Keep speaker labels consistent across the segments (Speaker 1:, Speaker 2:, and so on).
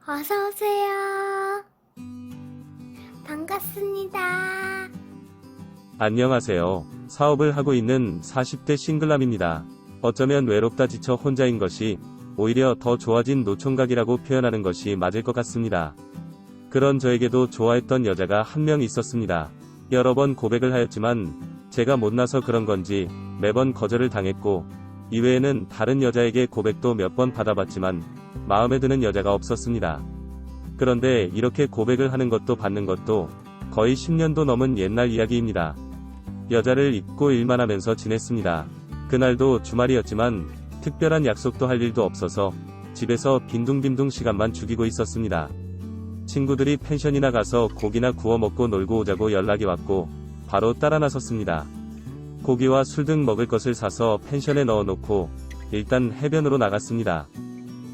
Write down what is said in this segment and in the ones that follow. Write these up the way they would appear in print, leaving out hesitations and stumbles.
Speaker 1: 어서오세요. 반갑습니다.
Speaker 2: 안녕하세요. 사업을 하고 있는 40대 싱글남입니다. 어쩌면 외롭다 지쳐 혼자인 것이 오히려 더 좋아진 노총각이라고 표현하는 것이 맞을 것 같습니다. 그런 저에게도 좋아했던 여자가 한 명 있었습니다. 여러 번 고백을 하였지만 제가 못나서 그런 건지 매번 거절을 당했고, 이외에는 다른 여자에게 고백도 몇 번 받아봤지만 마음에 드는 여자가 없었습니다. 그런데 이렇게 고백을 하는 것도 받는 것도 거의 10년도 넘은 옛날 이야기입니다. 여자를 잊고 일만 하면서 지냈습니다. 그날도 주말이었지만 특별한 약속도 할 일도 없어서 집에서 빈둥빈둥 시간만 죽이고 있었습니다. 친구들이 펜션이나 가서 고기나 구워 먹고 놀고 오자고 연락이 왔고 바로 따라 나섰습니다. 고기와 술 등 먹을 것을 사서 펜션에 넣어놓고 일단 해변으로 나갔습니다.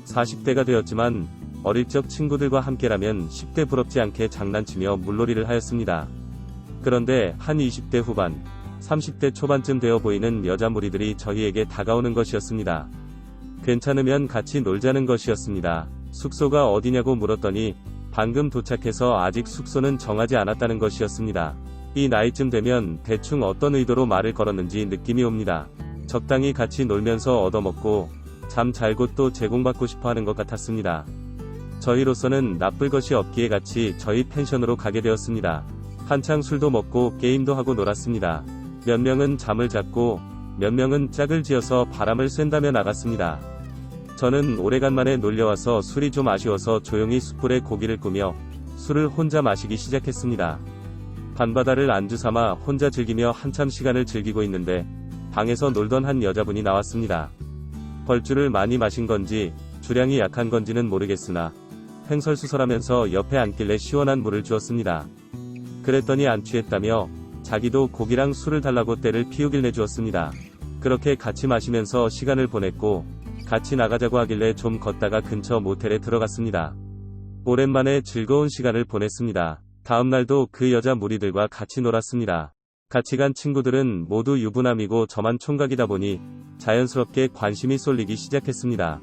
Speaker 2: 40대가 되었지만 어릴 적 친구들과 함께라면 10대 부럽지 않게 장난치며 물놀이를 하였습니다. 그런데 한 20대 후반, 30대 초반쯤 되어 보이는 여자 무리들이 저희에게 다가오는 것이었습니다. 괜찮으면 같이 놀자는 것이었습니다. 숙소가 어디냐고 물었더니 방금 도착해서 아직 숙소는 정하지 않았다는 것이었습니다. 이 나이쯤 되면 대충 어떤 의도로 말을 걸었는지 느낌이 옵니다. 적당히 같이 놀면서 얻어먹고 잠 잘 곳도 제공받고 싶어 하는 것 같았습니다. 저희로서는 나쁠 것이 없기에 같이 저희 펜션으로 가게 되었습니다. 한창 술도 먹고 게임도 하고 놀았습니다. 몇 명은 잠을 잤고 몇 명은 짝을 지어서 바람을 쐰다며 나갔습니다. 저는 오래간만에 놀려와서 술이 좀 아쉬워서 조용히 숯불에 고기를 구우며 술을 혼자 마시기 시작했습니다. 밤바다를 안주 삼아 혼자 즐기며 한참 시간을 즐기고 있는데 방에서 놀던 한 여자분이 나왔습니다. 벌주를 많이 마신 건지 주량이 약한 건지는 모르겠으나 횡설수설하면서 옆에 앉길래 시원한 물을 주었습니다. 그랬더니 안 취했다며 자기도 고기랑 술을 달라고 때를 피우길 내주었습니다. 그렇게 같이 마시면서 시간을 보냈고 같이 나가자고 하길래 좀 걷다가 근처 모텔에 들어갔습니다. 오랜만에 즐거운 시간을 보냈습니다. 다음날도 그 여자 무리들과 같이 놀았습니다. 같이 간 친구들은 모두 유부남이고 저만 총각이다 보니 자연스럽게 관심이 쏠리기 시작했습니다.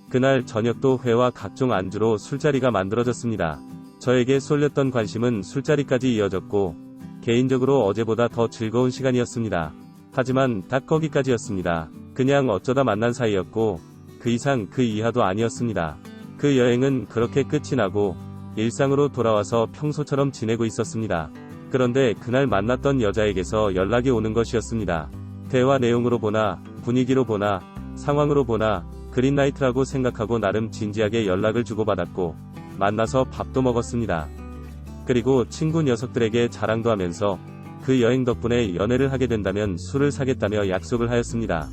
Speaker 2: 그날 저녁도 회와 각종 안주로 술자리가 만들어졌습니다. 저에게 쏠렸던 관심은 술자리까지 이어졌고 개인적으로 어제보다 더 즐거운 시간이었습니다. 하지만 딱 거기까지였습니다. 그냥 어쩌다 만난 사이였고 그 이상 그 이하도 아니었습니다. 그 여행은 그렇게 끝이 나고 일상으로 돌아와서 평소처럼 지내고 있었습니다. 그런데 그날 만났던 여자에게서 연락이 오는 것이었습니다. 대화 내용으로 보나 분위기로 보나 상황으로 보나 그린라이트라고 생각하고 나름 진지하게 연락을 주고받았고 만나서 밥도 먹었습니다. 그리고 친구 녀석들에게 자랑도 하면서 그 여행 덕분에 연애를 하게 된다면 술을 사겠다며 약속을 하였습니다.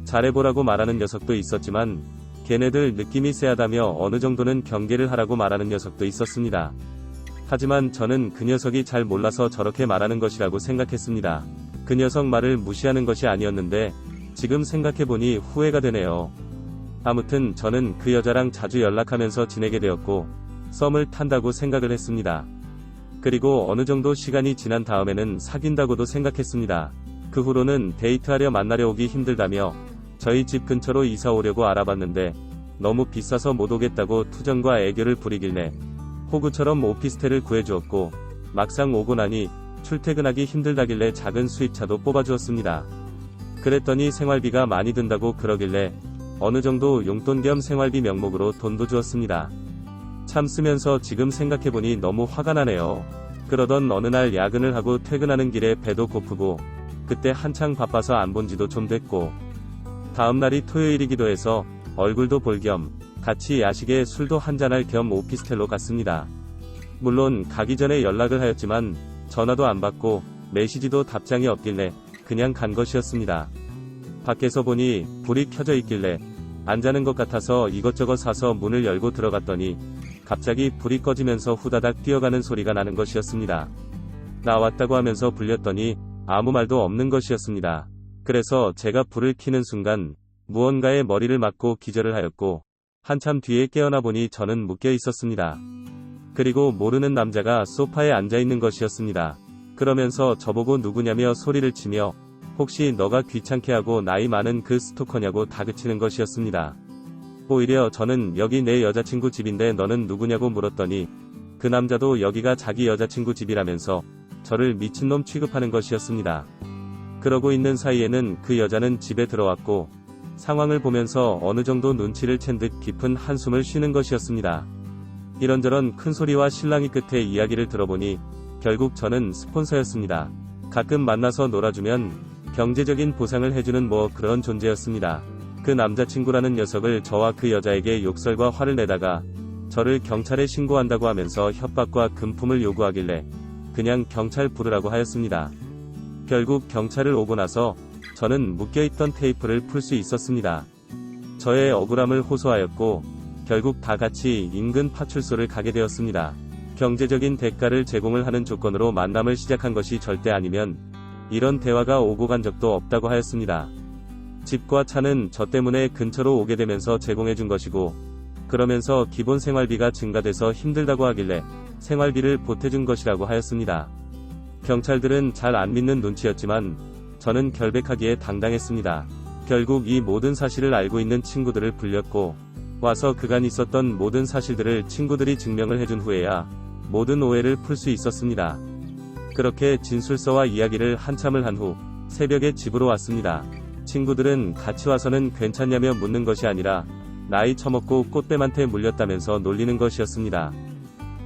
Speaker 2: 잘해보라고 말하는 녀석도 있었지만 걔네들 느낌이 쎄하다며 어느 정도는 경계를 하라고 말하는 녀석도 있었습니다. 하지만 저는 그 녀석이 잘 몰라서 저렇게 말하는 것이라고 생각했습니다. 그 녀석 말을 무시하는 것이 아니었는데 지금 생각해보니 후회가 되네요. 아무튼 저는 그 여자랑 자주 연락하면서 지내게 되었고 썸을 탄다고 생각을 했습니다. 그리고 어느 정도 시간이 지난 다음에는 사귄다고도 생각했습니다. 그 후로는 데이트하려 만나려 오기 힘들다며 저희 집 근처로 이사 오려고 알아봤는데 너무 비싸서 못 오겠다고 투정과 애교를 부리길래 호구처럼 오피스텔을 구해주었고 막상 오고 나니 출퇴근하기 힘들다길래 작은 수입차도 뽑아주었습니다. 그랬더니 생활비가 많이 든다고 그러길래 어느 정도 용돈 겸 생활비 명목으로 돈도 주었습니다. 참 쓰면서 지금 생각해보니 너무 화가 나네요. 그러던 어느 날 야근을 하고 퇴근하는 길에 배도 고프고 그때 한창 바빠서 안 본 지도 좀 됐고 다음날이 토요일이기도 해서 얼굴도 볼 겸 같이 야식에 술도 한잔할 겸 오피스텔로 갔습니다. 물론 가기 전에 연락을 하였지만 전화도 안 받고 메시지도 답장이 없길래 그냥 간 것이었습니다. 밖에서 보니 불이 켜져 있길래 안 자는 것 같아서 이것저것 사서 문을 열고 들어갔더니 갑자기 불이 꺼지면서 후다닥 뛰어가는 소리가 나는 것이었습니다. 나왔다고 하면서 불렸더니 아무 말도 없는 것이었습니다. 그래서 제가 불을 켜는 순간 무언가에 머리를 맞고 기절을 하였고 한참 뒤에 깨어나 보니 저는 묶여 있었습니다. 그리고 모르는 남자가 소파에 앉아 있는 것이었습니다. 그러면서 저보고 누구냐며 소리를 치며 혹시 너가 귀찮게 하고 나이 많은 그 스토커냐고 다그치는 것이었습니다. 오히려 저는 여기 내 여자친구 집인데 너는 누구냐고 물었더니 그 남자도 여기가 자기 여자친구 집이라면서 저를 미친놈 취급하는 것이었습니다. 그러고 있는 사이에는 그 여자는 집에 들어왔고 상황을 보면서 어느 정도 눈치를 챈 듯 깊은 한숨을 쉬는 것이었습니다. 이런저런 큰 소리와 실랑이 끝에 이야기를 들어보니 결국 저는 스폰서였습니다. 가끔 만나서 놀아주면 경제적인 보상을 해주는 뭐 그런 존재였습니다. 그 남자친구라는 녀석을 저와 그 여자에게 욕설과 화를 내다가 저를 경찰에 신고한다고 하면서 협박과 금품을 요구하길래 그냥 경찰 부르라고 하였습니다. 결국 경찰을 오고 나서 저는 묶여있던 테이프를 풀 수 있었습니다. 저의 억울함을 호소하였고 결국 다 같이 인근 파출소를 가게 되었습니다. 경제적인 대가를 제공을 하는 조건으로 만남을 시작한 것이 절대 아니면 이런 대화가 오고 간 적도 없다고 하였습니다. 집과 차는 저 때문에 근처로 오게 되면서 제공해준 것이고 그러면서 기본 생활비가 증가돼서 힘들다고 하길래 생활비를 보태준 것이라고 하였습니다. 경찰들은 잘 안 믿는 눈치였지만 저는 결백하기에 당당했습니다. 결국 이 모든 사실을 알고 있는 친구들을 불렸고 와서 그간 있었던 모든 사실들을 친구들이 증명을 해준 후에야 모든 오해를 풀 수 있었습니다. 그렇게 진술서와 이야기를 한참을 한 후 새벽에 집으로 왔습니다. 친구들은 같이 와서는 괜찮냐며 묻는 것이 아니라 나이 처먹고 꽃뱀한테 물렸다면서 놀리는 것이었습니다.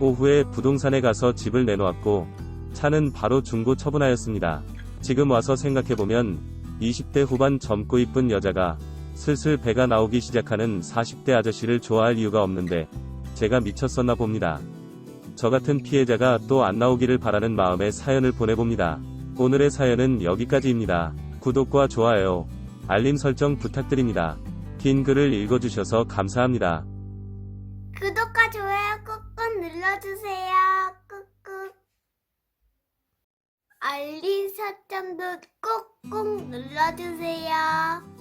Speaker 2: 오후에 부동산에 가서 집을 내놓았고 차는 바로 중고 처분하였습니다. 지금 와서 생각해보면 20대 후반 젊고 이쁜 여자가 슬슬 배가 나오기 시작하는 40대 아저씨를 좋아할 이유가 없는데 제가 미쳤었나 봅니다. 저 같은 피해자가 또 안 나오기를 바라는 마음에 사연을 보내봅니다. 오늘의 사연은 여기까지입니다. 구독과 좋아요, 알림 설정 부탁드립니다. 긴 글을 읽어주셔서 감사합니다.
Speaker 1: 구독과 좋아요 꾹꾹 눌러주세요. 꾹꾹. 알림 설정도 꾹꾹 눌러주세요.